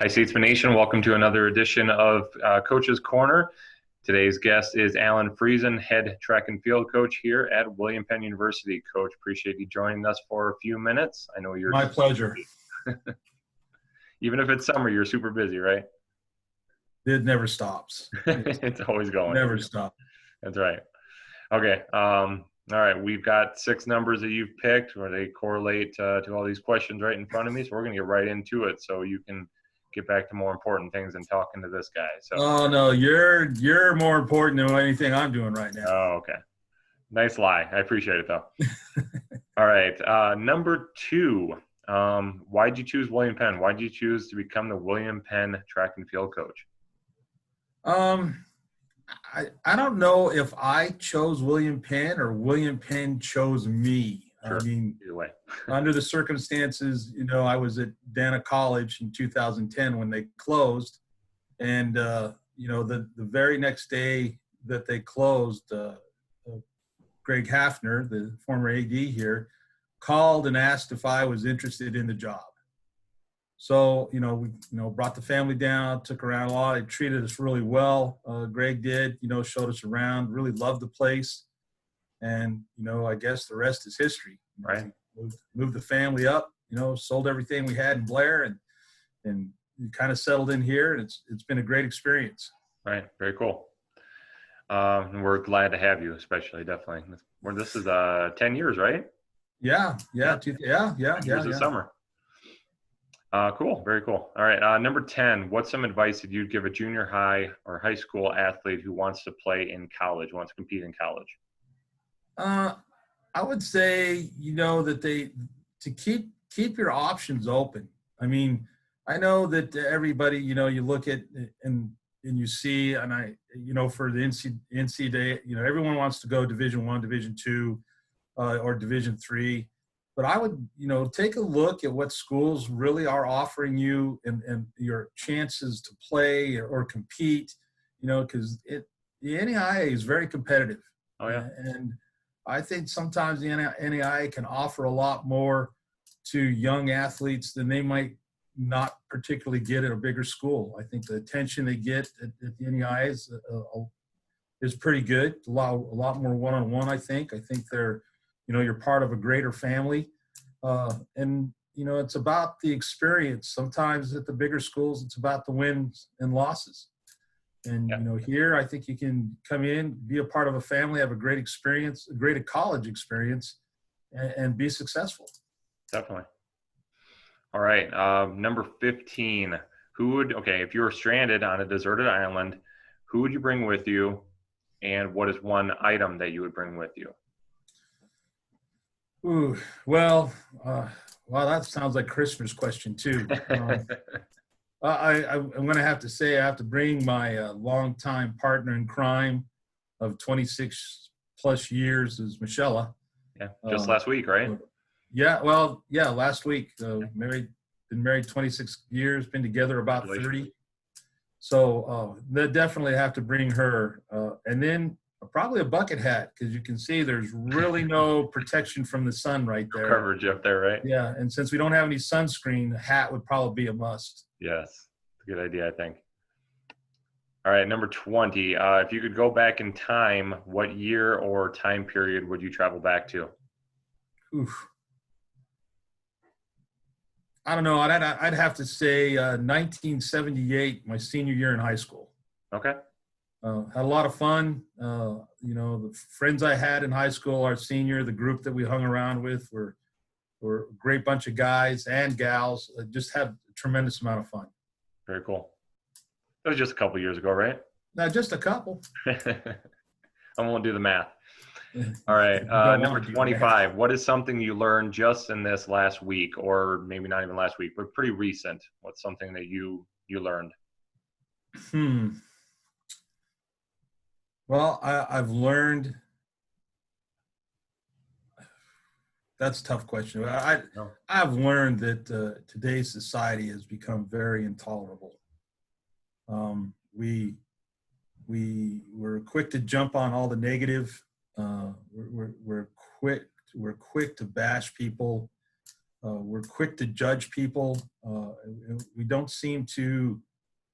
Hi, Statesman Nation. Welcome to another edition of Coach's Corner. Today's guest is Alan Friesen, head track and field coach here at William Penn University. Coach, appreciate you joining us for a few minutes. I know you're my pleasure. Even if it's summer, you're super busy, right? It never stops. It's always going. Never stops. That's right. Okay. All right. We've got 6 numbers that you've picked where they correlate to all these questions right in front of me. So we're going to get right into it so you can get back to more important things than talking to this guy. So. Oh no, you're more important than anything I'm doing right now. Oh, okay. Nice lie. I appreciate it though. All right. Number 2. Why'd you choose William Penn? Why'd you choose to become the William Penn track and field coach? I don't know if I chose William Penn or William Penn chose me. Sure. I mean, Either way. under the circumstances, I was at Dana College in 2010 when they closed, and the very next day that they closed, Greg Hafner, the former AD here, called and asked if I was interested in the job. So, we brought the family down, took around a lot. They treated us really well. Greg did, showed us around, really loved the place. And, I guess the rest is history. Right. Moved the family up, sold everything we had in Blair and kind of settled in here. And it's been a great experience. Right. Very cool. And we're glad to have you, especially, definitely. This is 10 years, right? Yeah. Years of summer. Cool. Very cool. All right. Number 10, what's some advice that you'd give a junior high or high school athlete who wants to play in college, wants to compete in college? I would say, that to keep your options open. I mean, I know that everybody, you look at and you see, and for the NCAA, everyone wants to go Division I, Division II, or Division III. But I would, take a look at what schools really are offering you and your chances to play or compete, because the NAIA is very competitive. Oh, yeah. And I think sometimes the NAIA can offer a lot more to young athletes than they might not particularly get at a bigger school. I think the attention they get at the NAIA is pretty good. A lot more one-on-one, I think. I think they're, you're part of a greater family. And, it's about the experience. Sometimes at the bigger schools, it's about the wins and losses. And, here I think you can come in, be a part of a family, have a great experience, a great college experience, and be successful. Definitely. All right. Number 15, if you were stranded on a deserted island, who would you bring with you? And what is one item that you would bring with you? Ooh, well, that sounds like Christmas question too. I'm going to have to say I have to bring my longtime partner in crime of 26 plus years is Michelle. Yeah, just last week, right? Last week. Been married 26 years, been together about 30. So they definitely have to bring her. And then probably a bucket hat, because you can see there's really no protection from the sun right there. Coverage up there, right? Yeah, and since we don't have any sunscreen, a hat would probably be a must. Yes, it's a good idea, I think. All right, number 20. If you could go back in time, what year or time period would you travel back to? Oof. I don't know. I'd have to say 1978, my senior year in high school. Okay. Had a lot of fun. The friends I had in high school, our senior, the group that we hung around with were a great bunch of guys and gals. Just had a tremendous amount of fun. Very cool. That was just a couple years ago, right? No, just a couple. I won't do the math. All right. Number 25. What is something you learned just in this last week, or maybe not even last week, but pretty recent? What's something that you learned? Well, I've learned. That's a tough question. I've learned that today's society has become very intolerable. We're quick to jump on all the negative. We're quick to bash people. We're quick to judge people. We don't seem to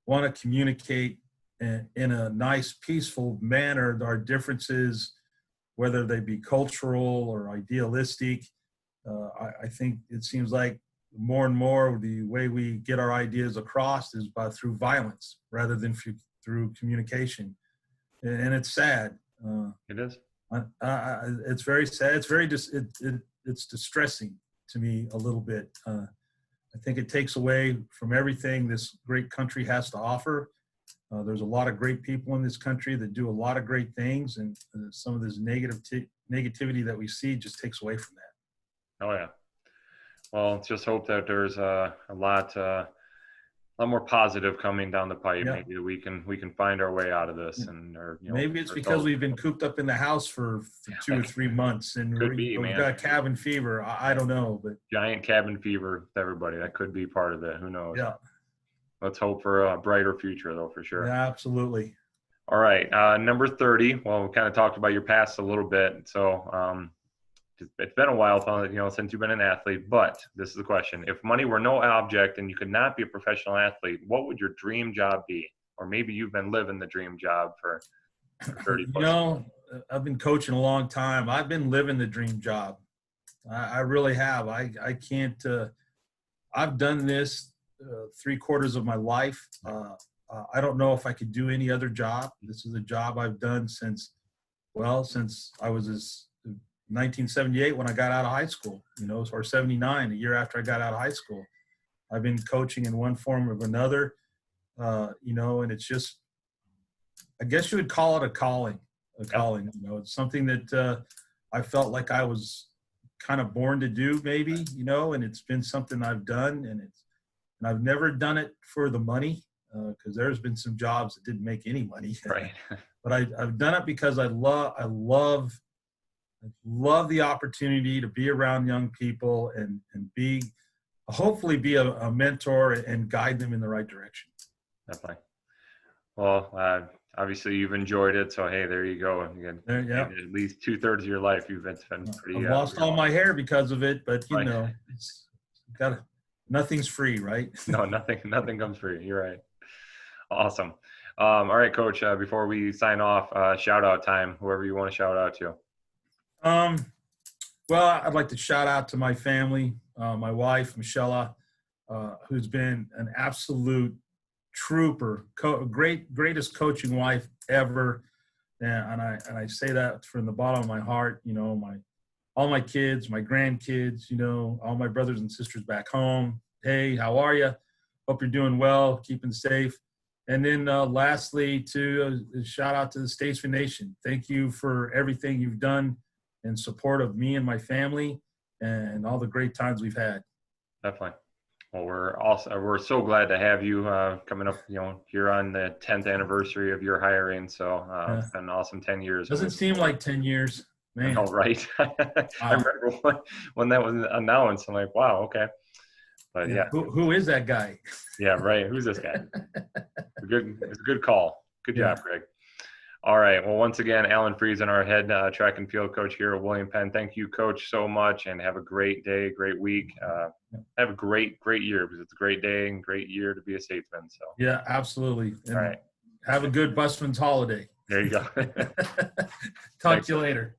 want to communicate in a nice, peaceful manner our differences, whether they be cultural or idealistic. I think it seems like more and more the way we get our ideas across is through violence rather than through communication, and it's sad. It is. It's very sad. It's distressing to me a little bit. I think it takes away from everything this great country has to offer. There's a lot of great people in this country that do a lot of great things, and some of this negativity that we see just takes away from that. Oh yeah. Well, let's just hope that there's a lot more positive coming down the pipe. Yeah. Maybe we can find our way out of this, Yeah. and maybe it's because we've been cooped up in the house for 2 or 3 months, and we've got cabin fever. I don't know, but giant cabin fever with everybody. That could be part of it. Who knows? Yeah. Let's hope for a brighter future, though, for sure. Yeah, absolutely. All right, number 30. Well, we kind of talked about your past a little bit, so it's been a while, since you've been an athlete. But this is the question: if money were no object and you could not be a professional athlete, what would your dream job be? Or maybe you've been living the dream job for 30 plus years. I've been coaching a long time. I've been living the dream job. I really have. I can't. I've done this 3/4 of my life. I don't know if I could do any other job. This is a job I've done since I was 1978 when I got out of high school, or 79, a year after I got out of high school. I've been coaching in one form or another, and it's just, I guess you would call it a calling. It's something that I felt like I was kind of born to do maybe, and it's been something I've done, and I've never done it for the money, because there's been some jobs that didn't make any money. Right. But I've done it because I love the opportunity to be around young people and hopefully be a mentor and guide them in the right direction. Definitely. Well, obviously you've enjoyed it, so hey, there you go. At least 2/3 of your life you've been pretty. I've lost all my hair because of it, but it's nothing's free, right? No, nothing comes free. You're right. Awesome. All right, Coach. Before we sign off, shout out time. Whoever you want to shout out to. Well, I'd like to shout out to my family, my wife, Michelle, who's been an absolute trooper, greatest coaching wife ever. And I say that from the bottom of my heart. All my kids, my grandkids, all my brothers and sisters back home. Hey, how are you? Hope you're doing well, keeping safe. And then lastly, to shout out to the Statesman Nation. Thank you for everything you've done in support of me and my family and all the great times we've had. Definitely. Well, we're so glad to have you coming up, here on the 10th anniversary of your hiring. So It's been an awesome 10 years. Doesn't seem like 10 years, man. Oh, right. I remember when that was announced. I'm like, wow, okay. But yeah. Who is that guy? Yeah, right. Who's this guy? It's a good call. Good job, Greg. All right. Well, once again, Alan Friesen, our head track and field coach here at William Penn. Thank you, Coach, so much, and have a great day, great week. Have a great year, because it's a great day and great year to be a statesman. So yeah, absolutely. And all right. Have a good busman's holiday. There you go. Talk to you later.